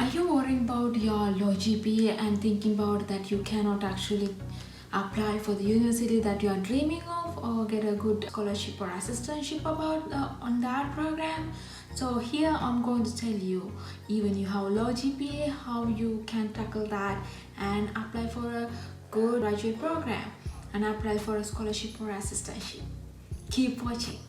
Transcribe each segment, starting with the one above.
Are you worrying about your low GPA and thinking about that you cannot actually apply for the university that you are dreaming of or get a good scholarship or assistantship about on that program? So here I'm going to tell you, even you have low GPA, how you can tackle that and apply for a good graduate program and apply for a scholarship or assistantship. Keep watching.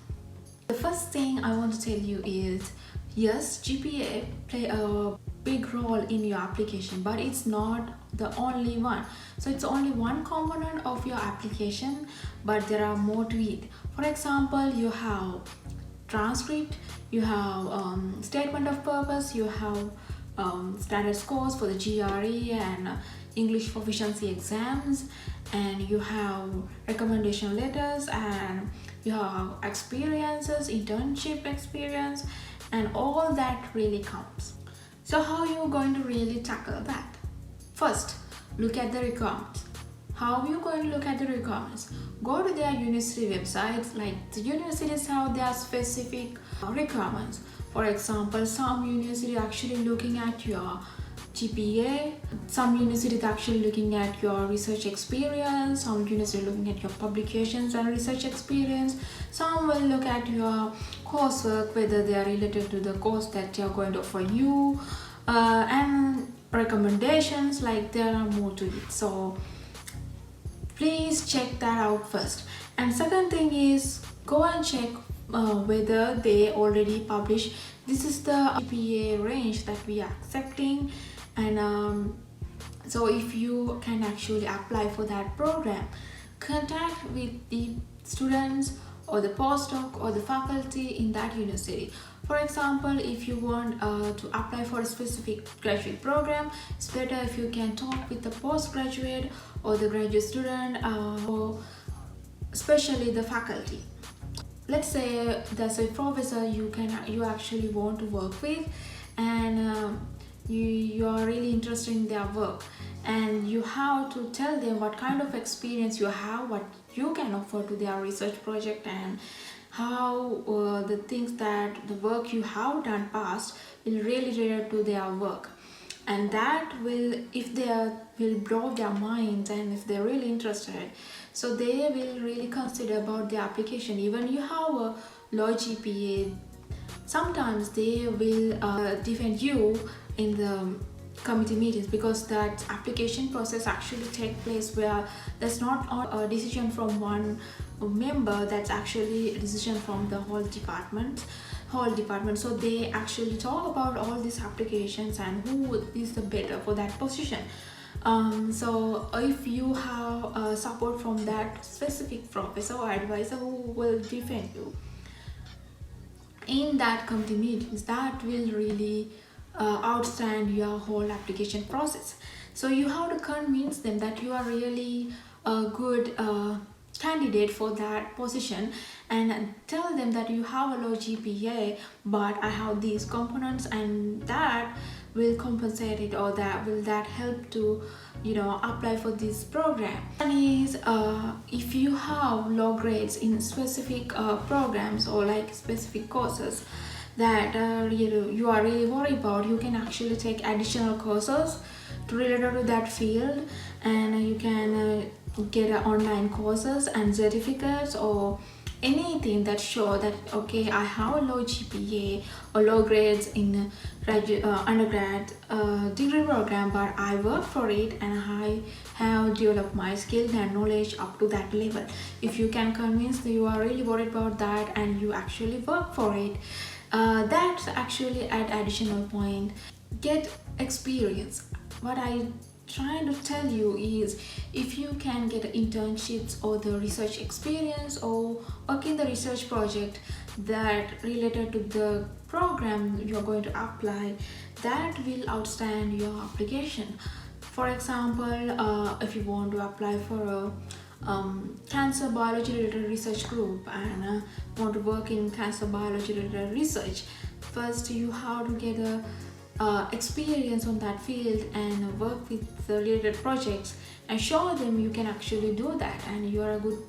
The first thing I want to tell you is, yes, GPA play a big role in your application, but it's not the only one. So it's only one component of your application, but there are more to it. For example, you have transcript, you have statement of purpose, you have standard scores for the GRE and English proficiency exams, and you have recommendation letters, and you have experiences, internship experience, and all that really counts. So how are you going to really tackle that? First, look at the requirements. How are you going to look at the requirements? Go to their university websites. Like, the universities have their specific requirements. For example, some universities are actually looking at your GPA, some universities are actually looking at your research experience, some universities are looking at your publications and research experience, some will look at your coursework, whether they are related to the course that they are going to offer you, and recommendations, like there are more to it. So please check that out first. And second thing is, go and check whether they already publish, this is the GPA range that we are accepting, and so if you can actually apply for that program, contact with the students or the postdoc or the faculty in that university. For example, if you want to apply for a specific graduate program, it's better if you can talk with the postgraduate or the graduate student, or especially the faculty. Let's say there's a professor you actually want to work with, and you are really interested in their work, and you have to tell them what kind of experience you have, what you can offer to their research project, and how the things that the work you have done past will really relate to their work. And that will, if they will blow their minds, and if they're really interested, so they will really consider about the application. Even you have a low GPA, sometimes they will defend you in the committee meetings, because that application process actually take place where there's not a decision from one member, that's actually a decision from the whole department. So they actually talk about all these applications and who is the better for that position. So if you have support from that specific professor or advisor who will defend you in that committee meetings, that will really outstand your whole application process. So you have to convince them that you are really a good candidate for that position, and tell them that you have a low GPA, but I have these components, and that will compensate it, or that help to apply for this program. One is, if you have low grades in specific programs or like specific courses that you are really worried about, you can actually take additional courses related to that field, and you can get online courses and certificates or anything that show that, okay, I have a low GPA or low grades in undergrad degree program, but I work for it and I have developed my skills and knowledge up to that level. If you can convince that you are really worried about that and you actually work for it, that's actually an additional point. Get experience. What I trying to tell you is, if you can get internships or the research experience or work in the research project that related to the program you're going to apply, that will outstand your application. For example, if you want to apply for a cancer biology related research group and want to work in cancer biology related research, first you have to get a experience on that field and work with the related projects and show them you can actually do that and you are a good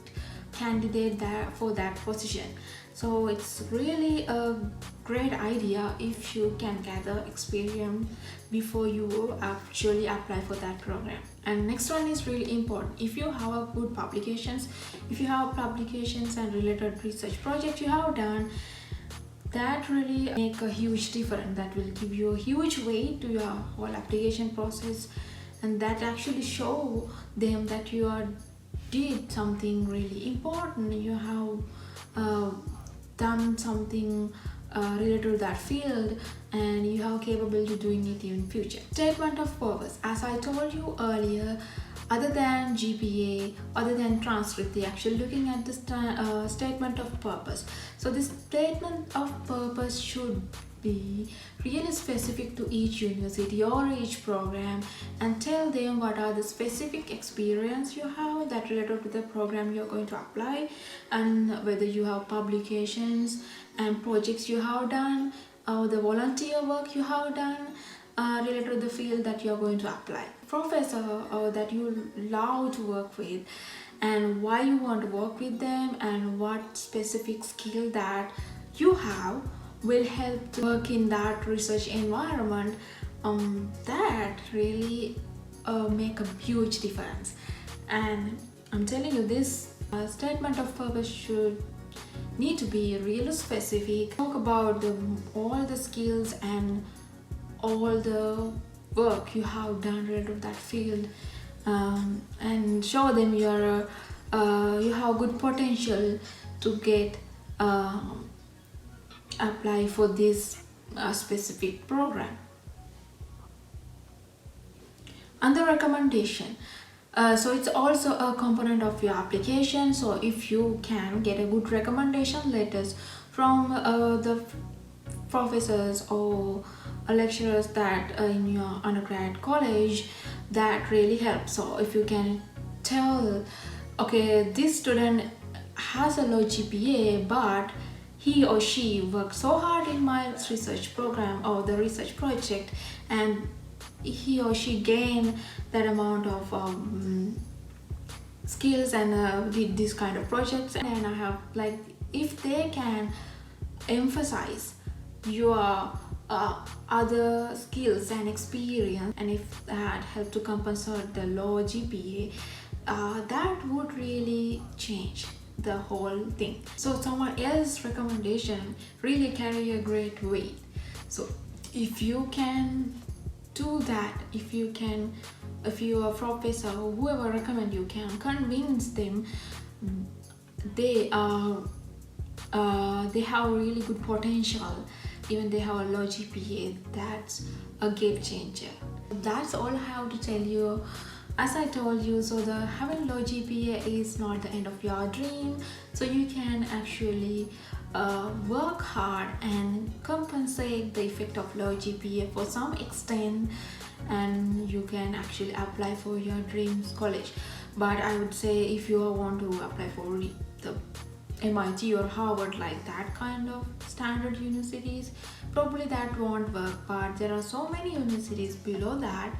candidate for that position. So it's really a great great idea if you can gather experience before you actually apply for that program. And next one is really important. If you have a good publications, if you have publications and related research project you have done, that really make a huge difference. That will give you a huge weight to your whole application process, and that actually show them that you are did something really important. You have done something related to that field, and you have capability doing it in future. Statement of purpose. As I told you earlier, other than GPA, other than transcript, they actually looking at the statement of purpose. So this statement of purpose should be really specific to each university or each program, and tell them what are the specific experience you have that related to the program you're going to apply, and whether you have publications and projects you have done, or the volunteer work you have done related to the field that you're going to apply. Professor that you love to work with, and why you want to work with them, and what specific skill that you have will help to work in that research environment. That really make a huge difference. And I'm telling you, this statement of purpose should need to be really specific. Talk about all the skills and all the work you have done related to that field, and show them you have good potential to get apply for this specific program. And the recommendation, so it's also a component of your application. So if you can get a good recommendation letters from the professors or lecturers that in your undergrad college, that really helps. So if you can tell, okay, this student has a low GPA, but he or she worked so hard in my research program or the research project, and he or she gained that amount of skills and did this kind of projects. And I have, like, if they can emphasize your other skills and experience, and if that help to compensate the low GPA, that would really change the whole thing. So someone else's recommendation really carry a great weight. So if you can do that, if your professor or whoever recommend you can convince them they have really good potential, even they have a low GPA, that's a game changer. That's all I have to tell you. As I told you, so the having low GPA is not the end of your dream. So you can actually work hard and compensate the effect of low GPA for some extent, and you can actually apply for your dreams college. But I would say if you want to apply for the MIT or Harvard, like that kind of standard universities, probably that won't work. But there are so many universities below that,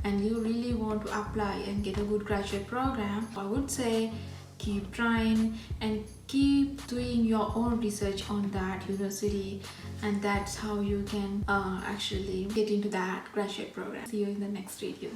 and you really want to apply and get a good graduate program, I would say keep trying and keep doing your own research on that university, and that's how you can actually get into that graduate program. See you in the next video.